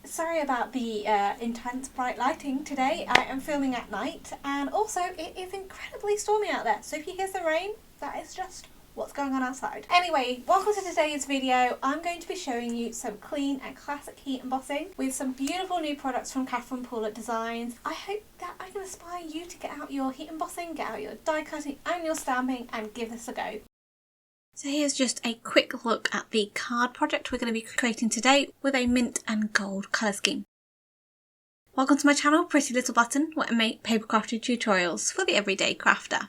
Sorry about the intense bright lighting today. I am filming at night, and also it is incredibly stormy out there, so if you hear some rain, that is just what's going on outside. Anyway, welcome to today's video. I'm going to be showing you some clean and classic heat embossing with some beautiful new products from Catherine Paula Designs. I hope that I can inspire you to get out your heat embossing, get out your die cutting and your stamping and give this a go. So here's just a quick look at the card project we're going to be creating today with a mint and gold colour scheme. Welcome to my channel, Pretty Little Button, where I make paper crafting tutorials for the everyday crafter.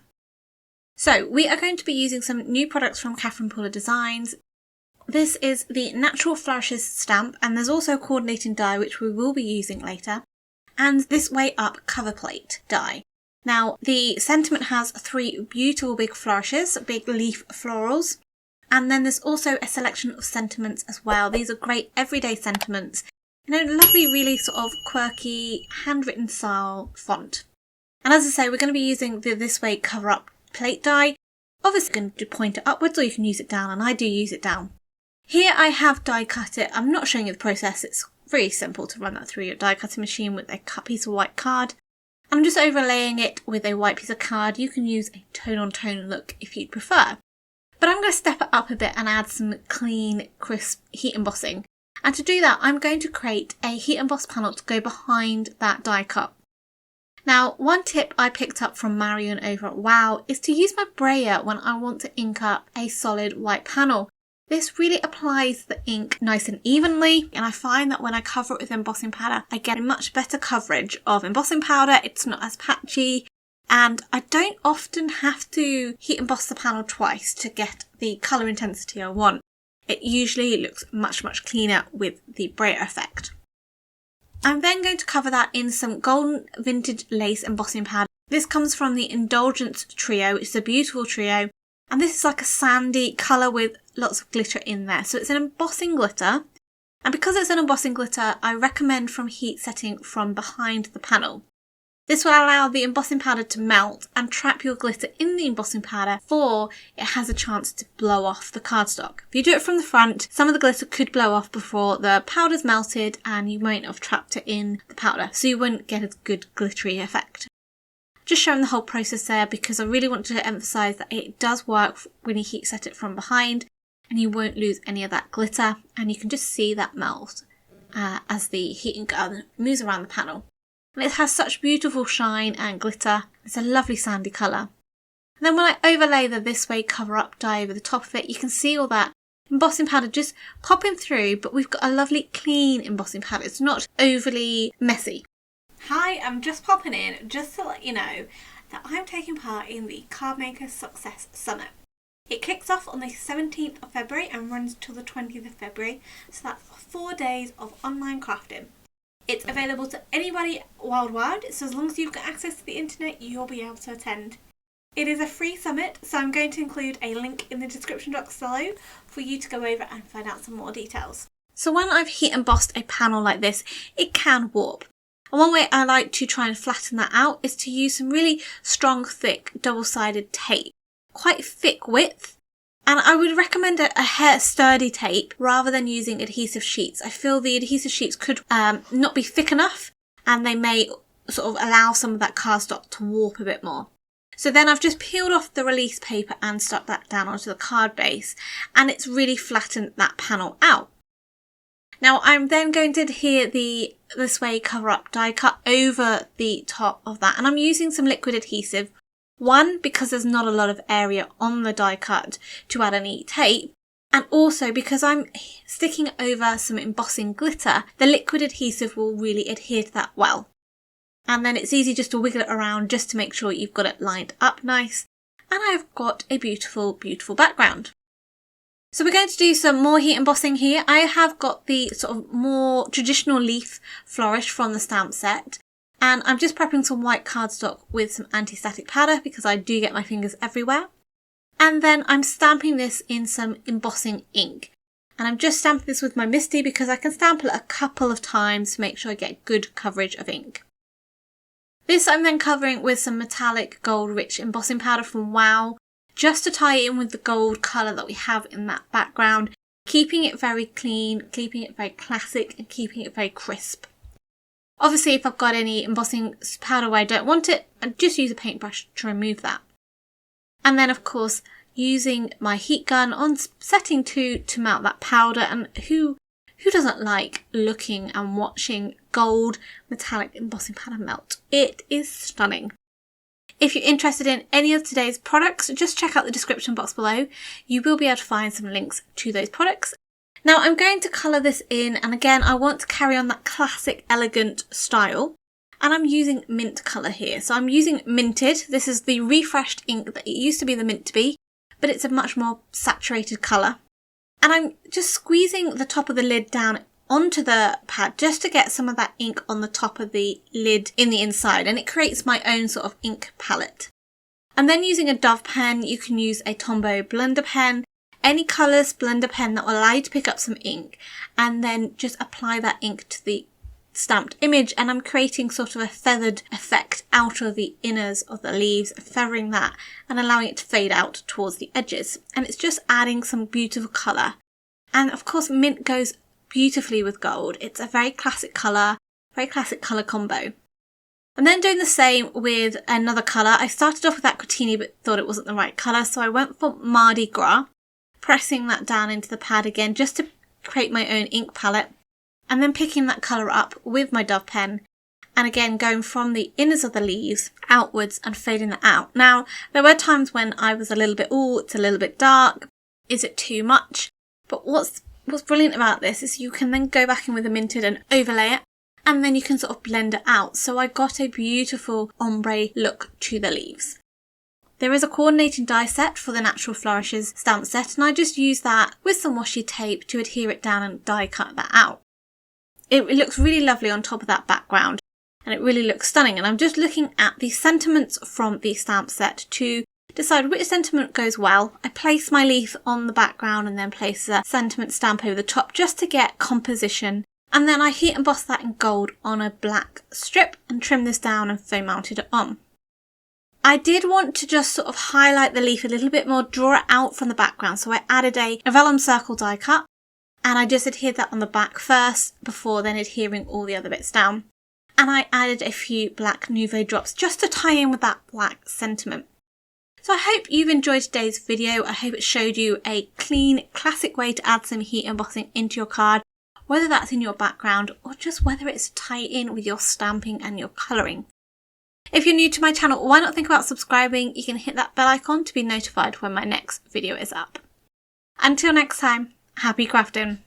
So we are going to be using some new products from Catherine Paula Designs. This is the Natural Flourishes stamp, and there's also a coordinating die which we will be using later, and this Way Up cover plate die. Now, the sentiment has three beautiful big flourishes, big leaf florals, and then there's also a selection of sentiments as well. These are great everyday sentiments in a lovely, really sort of quirky, handwritten style font. And as I say, we're going to be using the This Way Cover Up plate die. Obviously, you can point it upwards or you can use it down, and I do use it down. Here I have die cut it. I'm not showing you the process. It's really simple to run that through your die cutting machine with a piece of white card. I'm just overlaying it with a white piece of card. You can use a tone-on-tone look if you'd prefer. But I'm going to step it up a bit and add some clean, crisp heat embossing. And to do that, I'm going to create a heat emboss panel to go behind that die cut. Now, one tip I picked up from Marion over at WOW is to use my brayer when I want to ink up a solid white panel. This really applies the ink nice and evenly, and I find that when I cover it with embossing powder, I get a much better coverage of embossing powder. It's not as patchy, and I don't often have to heat emboss the panel twice to get the colour intensity I want. It usually looks much cleaner with the brayer effect. I'm then going to cover that in some golden vintage lace embossing powder. This comes from the Indulgence trio, which is a beautiful trio. And this is like a sandy colour with lots of glitter in there. So it's an embossing glitter. And because it's an embossing glitter, I recommend from heat setting from behind the panel. This will allow the embossing powder to melt and trap your glitter in the embossing powder before it has a chance to blow off the cardstock. If you do it from the front, some of the glitter could blow off before the powder's melted and you won't have trapped it in the powder. So you won't get a good glittery effect. Just showing the whole process there because I really want to emphasise that it does work when you heat set it from behind and you won't lose any of that glitter, and you can just see that melt as the heating gun moves around the panel. And it has such beautiful shine and glitter. It's a lovely sandy colour. And then when I overlay the This Way Cover Up die over the top of it, you can see all that embossing powder just popping through, but we've got a lovely clean embossing powder. It's not overly messy. Hi, I'm just popping in just to let you know that I'm taking part in the Cardmaker Success Summit. It kicks off on the 17th of February and runs till the 20th of February, so that's 4 days of online crafting. It's available to anybody worldwide, so as long as you've got access to the internet, you'll be able to attend. It is a free summit, so I'm going to include a link in the description box below for you to go over and find out some more details. So when I've heat embossed a panel like this, it can warp. And one way I like to try and flatten that out is to use some really strong, thick, double-sided tape. Quite thick width. And I would recommend a hair sturdy tape rather than using adhesive sheets. I feel the adhesive sheets could not be thick enough, and they may sort of allow some of that cardstock to warp a bit more. So then I've just peeled off the release paper and stuck that down onto the card base, and it's really flattened that panel out. Now I'm then going to adhere the This Way Cover Up die cut over the top of that, and I'm using some liquid adhesive. One, because there's not a lot of area on the die cut to add any tape, and also because I'm sticking over some embossing glitter, the liquid adhesive will really adhere to that well. And then it's easy just to wiggle it around just to make sure you've got it lined up nice, and I've got a beautiful, beautiful background. So we're going to do some more heat embossing here. I have got the sort of more traditional leaf flourish from the stamp set. And I'm just prepping some white cardstock with some anti-static powder because I do get my fingers everywhere. And then I'm stamping this in some embossing ink. And I'm just stamping this with my MISTI because I can stamp it a couple of times to make sure I get good coverage of ink. This I'm then covering with some metallic gold rich embossing powder from WOW, just to tie it in with the gold colour that we have in that background. keeping it very clean, keeping it very classic, and keeping it very crisp. Obviously, if I've got any embossing powder where I don't want it, I just use a paintbrush to remove that. And then, of course, using my heat gun on setting 2 to melt that powder. And who doesn't like looking and watching gold metallic embossing powder melt? It is stunning. If you're interested in any of today's products, just check out the description box below. You will be able to find some links to those products. Now I'm going to colour this in, and again I want to carry on that classic elegant style, and I'm using mint colour here. So I'm using Minted. This is the refreshed ink that it used to be the mint to be, but it's a much more saturated colour. And I'm just squeezing the top of the lid down onto the pad just to get some of that ink on the top of the lid in the inside, and it creates my own sort of ink palette. And then using a Dove pen, you can use a Tombow blender pen, any colours blender pen that will allow you to pick up some ink, and then just apply that ink to the stamped image. And I'm creating sort of a feathered effect out of the inners of the leaves, feathering that and allowing it to fade out towards the edges. And it's just adding some beautiful colour. And of course mint goes beautifully with gold. It's a very classic colour combo. And then doing the same with another colour. I started off with Aquatini but thought it wasn't the right colour, so I went for Mardi Gras, pressing that down into the pad again just to create my own ink palette, and then picking that colour up with my Dove pen, and again going from the inners of the leaves outwards and fading that out. Now there were times when I was a little bit, it's a little bit dark, is it too much? But what's brilliant about this is you can then go back in with a minted and overlay it, and then you can sort of blend it out. So I got a beautiful ombre look to the leaves. There is a coordinating die set for the Natural Flourishes stamp set, and I just use that with some washi tape to adhere it down and die cut that out. It looks really lovely on top of that background, and it really looks stunning. And I'm just looking at the sentiments from the stamp set to decide which sentiment goes well. I place my leaf on the background and then place a sentiment stamp over the top just to get composition. And then I heat emboss that in gold on a black strip and trim this down and foam mounted it on. I did want to just sort of highlight the leaf a little bit more, draw it out from the background. So I added a vellum circle die cut, and I just adhered that on the back first before then adhering all the other bits down. And I added a few black Nouveau drops just to tie in with that black sentiment. So I hope you've enjoyed today's video. I hope it showed you a clean, classic way to add some heat embossing into your card, whether that's in your background or just whether it's to tie in with your stamping and your colouring. If you're new to my channel, why not think about subscribing? You can hit that bell icon to be notified when my next video is up. Until next time, happy crafting!